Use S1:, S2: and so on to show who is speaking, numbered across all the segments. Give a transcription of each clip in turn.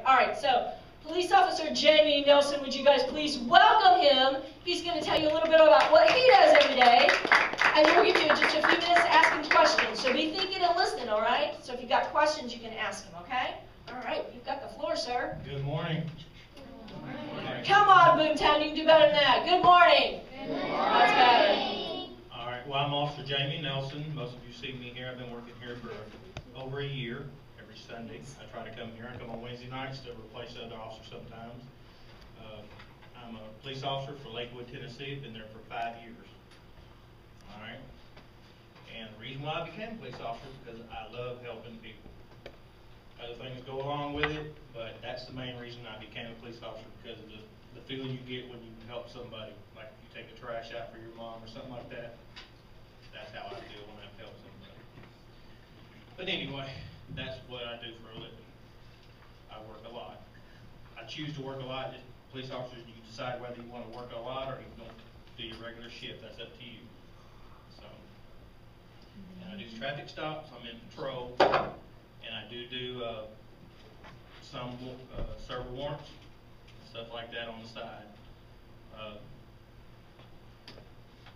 S1: All right, so Police Officer Jamie Nelson, would you guys please welcome him? He's going to tell you a little bit about what he does every day. And we'll give you just a few minutes to ask him questions. So be thinking and listening, all right? So if you've got questions, you can ask him, okay? All right, you've got the floor, sir.
S2: Good morning.
S1: Come on, BoomTown, you can do better than that. Good morning.
S3: Good morning.
S1: That's better.
S2: All right, well, I'm Officer Jamie Nelson. Most of you see me here. I've been working here for over a year. Every Sunday, I try to come here. I come on Wednesday nights to replace other officers sometimes. I'm a police officer for Lakewood, Tennessee. I've been there for 5 years. All right. And the reason why I became a police officer is because I love helping people. Other things go along with it, but that's the main reason I became a police officer, because of the feeling you get when you help somebody. Like if you take the trash out for your mom or something like that. That's how I feel when I help somebody. But anyway, that's what I do for a living. I work a lot. I choose to work a lot. Police officers, you decide whether you want to work a lot or you don't do your regular shift. That's up to you. So, and I do traffic stops. I'm in patrol, and I do some server warrants, stuff like that on the side.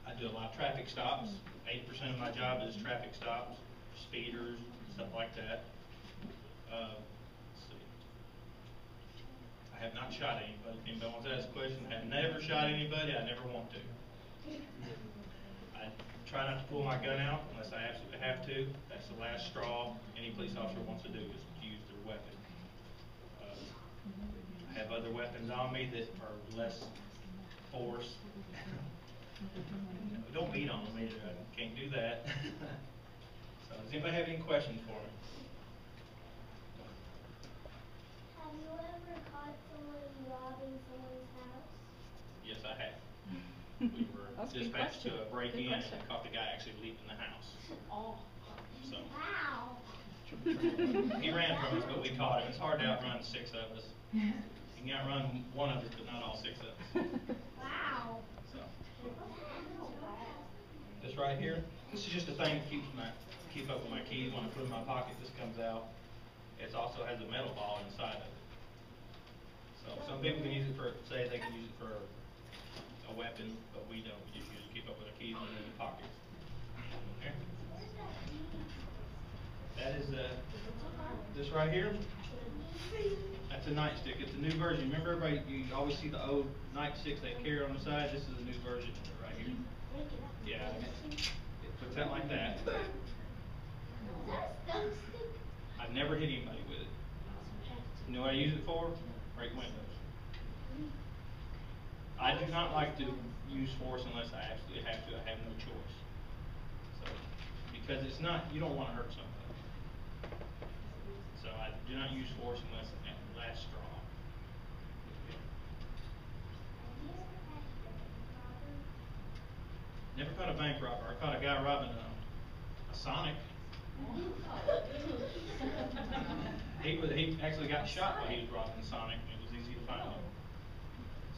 S2: I do a lot of traffic stops. 80% of my job is traffic stops, speeders, stuff like that. Let's see. I have not shot anybody. If anybody wants to ask a question, I have never shot anybody. I never want to. I try not to pull my gun out unless I absolutely have to. That's the last straw any police officer wants to do, is to use their weapon. I have other weapons on me that are less force. Don't beat on me. I can't do that. So, does anybody have any questions for me?
S3: Have you ever caught someone robbing someone's house?
S2: Yes, I have. We were dispatched to a break-in and caught the guy actually leaving the house.
S1: Oh.
S2: So,
S3: Wow.
S2: he ran from us, but we caught him. It's hard to outrun 6 of us. You can outrun 1 of us, but not all 6 of us.
S3: Wow.
S2: So, this right here, this is just a thing that keep up with my keys. When I put them in my pocket, this comes out. It also has a metal ball inside of it. So some people can use it for, say they can use it for a weapon, but we don't. We just use it to keep up with our keys and in the pockets. Okay. That is this right here. That's a nightstick. It's a new version. Remember, everybody, you always see the old nightsticks they carry on the side. This is a new version of it right here. Yeah, it puts out like that. I've never hit anybody with it. You know what I use it for? Break windows. I do not like to use force unless I absolutely have to. I have no choice. So, because it's not, you don't want to hurt somebody. So I do not use force unless at the last straw. Never caught a bank robber. I caught a guy robbing a Sonic. He actually got shot while he was robbing Sonic, and it was easy to find him.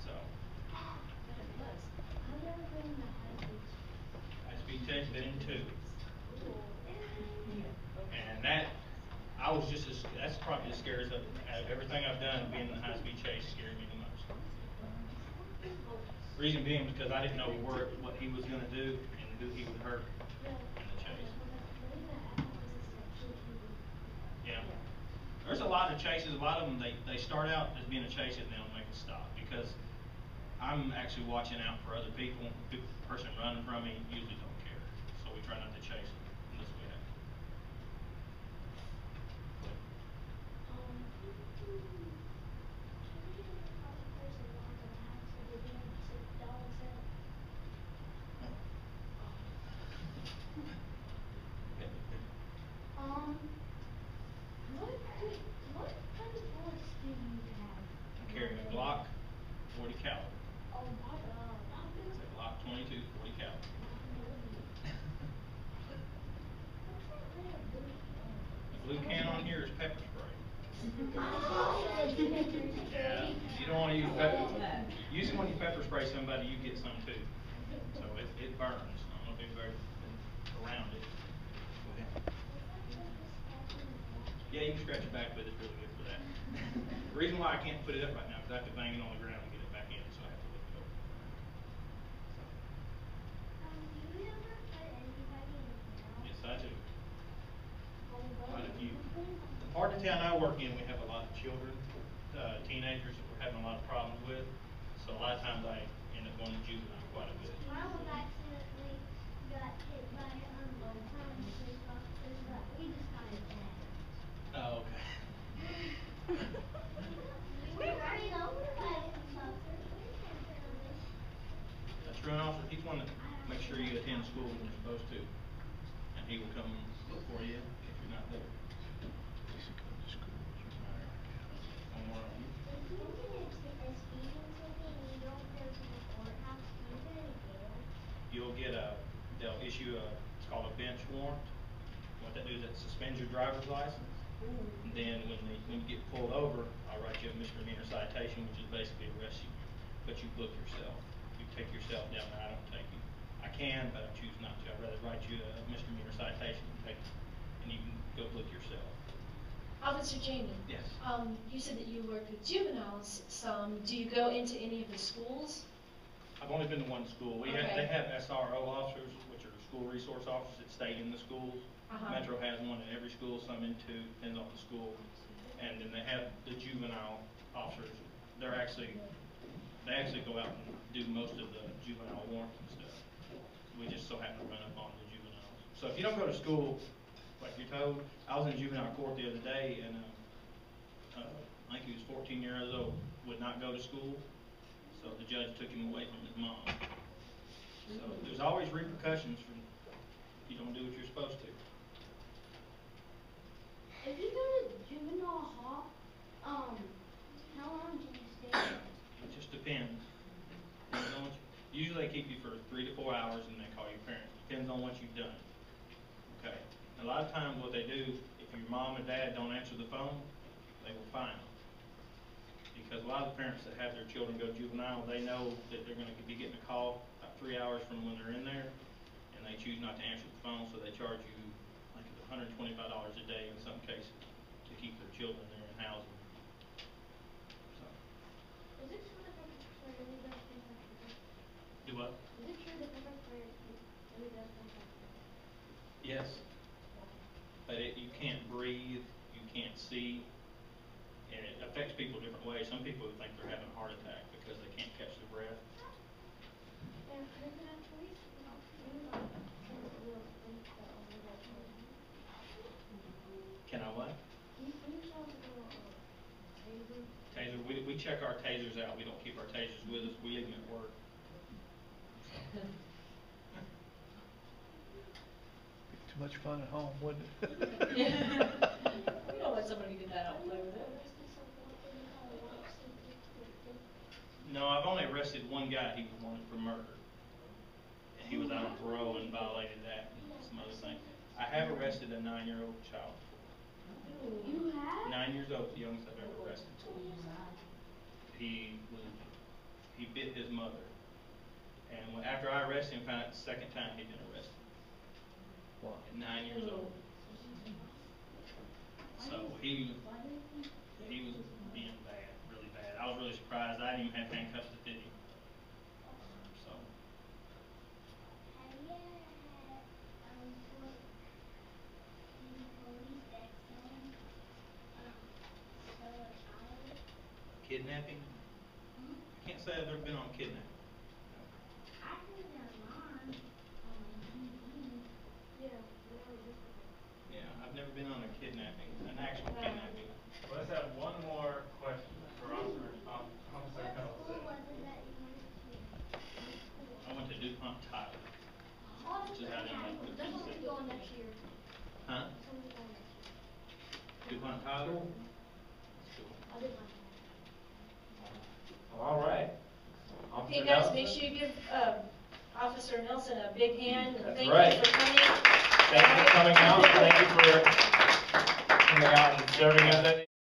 S2: So, high-speed chase, been in 2. And that, that's probably the scariest of everything I've done. Being in the high-speed chase scared me the most. Reason being because I didn't know what he was going to do and who he would hurt in the chase. Yeah. There's a lot of chases. A lot of them, they start out as being a chase and they'll make it stop, because I'm actually watching out for other people. If the person running from me usually don't care. So we try not to chase them unless we have to.
S3: What kind of bullets do you have?
S2: I'm carrying a Glock 40 caliber.
S3: Oh my God.
S2: It's a Glock 22 40 caliber. The blue can on here is pepper spray. Yeah, you don't want to use pepper. Usually when you pepper spray somebody, you get some too. So it burns. I don't know if anybody's been around it. Go ahead. Yeah, you can scratch your back with it. It's really good for that. The reason why I can't put it up right now is I have to bang it on the ground to get it back in, so I have to lift it over.
S3: Do you ever put anybody in jail?
S2: Yes, I do. Quite a few. The part of town I work in, we have a lot of children, teenagers that we're having a lot of problems with. So a lot of times I end up going to juvenile quite a bit.
S3: Mine was accidentally got hit by BoomTown's police officers, but we just got it back.
S2: Oh, okay.
S3: We were running over by a police officer. We can't turn on this.
S2: A truant officer, he's one that makes sure you attend school when you're supposed to. And he will come look for you if you're not there. One more on you.
S3: If you get a speeding ticket and you don't go to the courthouse, do you go to jail?
S2: You'll get they'll issue it's called a bench warrant. What that do is that suspends your driver's license. And then when you get pulled over, I'll write you a misdemeanor citation, which is basically arresting you. But you book yourself. You take yourself down there. I don't take you. I can, but I choose not to. I'd rather write you a misdemeanor citation and you can go book yourself.
S1: Officer Jamie.
S2: Yes.
S1: You said that you work with juveniles some. Do you go into any of the schools?
S2: I've only been to one school. They have SRO officers, which are school resource officers that stay in the schools. Metro has one in every school, some in two, depends on the school. And then they have the juvenile officers. They actually go out and do most of the juvenile warrants and stuff. We just so happen to run up on the juveniles. So if you don't go to school, like you're told, I was in juvenile court the other day, and I think he was 14 years old, would not go to school. So the judge took him away from his mom. So there's always repercussions if you don't do what you're supposed to.
S3: If you go to juvenile hall, how long do you stay there?
S2: It just depends. Usually they keep you for 3 to 4 hours and they call you parent. Depends on what you've done. Okay. A lot of times what they do, if your mom and dad don't answer the phone, they will fine them. Because a lot of the parents that have their children go juvenile, they know that they're going to be getting a call about 3 hours from when they're in there, and they choose not to answer the phone, so they charge you like $125 a day in some cases to keep their children there and house them. So.
S3: Is it true that the really does things like that?
S2: Do what?
S3: Is it true that the really does things like that?
S2: Yes. But you can't breathe, you can't see, and it affects people different ways. Some people think they're having a heart attack because they can't catch their breath.
S3: And isn't it police?
S2: Can I what?
S3: Can you please tell us about taser?
S2: Taser, we check our tasers out. We don't keep our tasers with us. We leave them at work.
S4: Too much fun at home, wouldn't it?
S1: We don't let somebody get that out and play with it.
S2: No, I've only arrested one guy. He was wanted for murder. And he was out on parole and violated that and some other things. I have arrested a 9-year-old child before.
S3: You have?
S2: 9 years old, the youngest I've ever arrested. He bit his mother. And after I arrested him, found out the second time he'd been arrested.
S4: Wow.
S2: At 9 years old. So he was being bad, really bad. I was really surprised. I didn't even have handcuffs that did him. So.
S3: Have you ever had police that stole a child?
S2: Kidnapping? I can't say I've ever been on kidnapping.
S3: I think they're mine.
S2: Yeah, I've never been on a kidnapping, an actual kidnapping.
S5: Let's have one more question for Officer
S3: What
S5: Nelson.
S3: school was it that you went to?
S2: I went to DuPont Tyler. Which is out in like
S3: That's what we're going next year.
S2: Huh?
S3: That's what we're going next year.
S2: DuPont Tyler? That's cool.
S3: I did mine.
S5: All right.
S1: Hey guys, make sure you give Officer Nelson a big hand. And
S5: That's
S1: thank
S5: right.
S1: you for coming.
S5: Thank you for coming out. Thank you for coming out and serving us.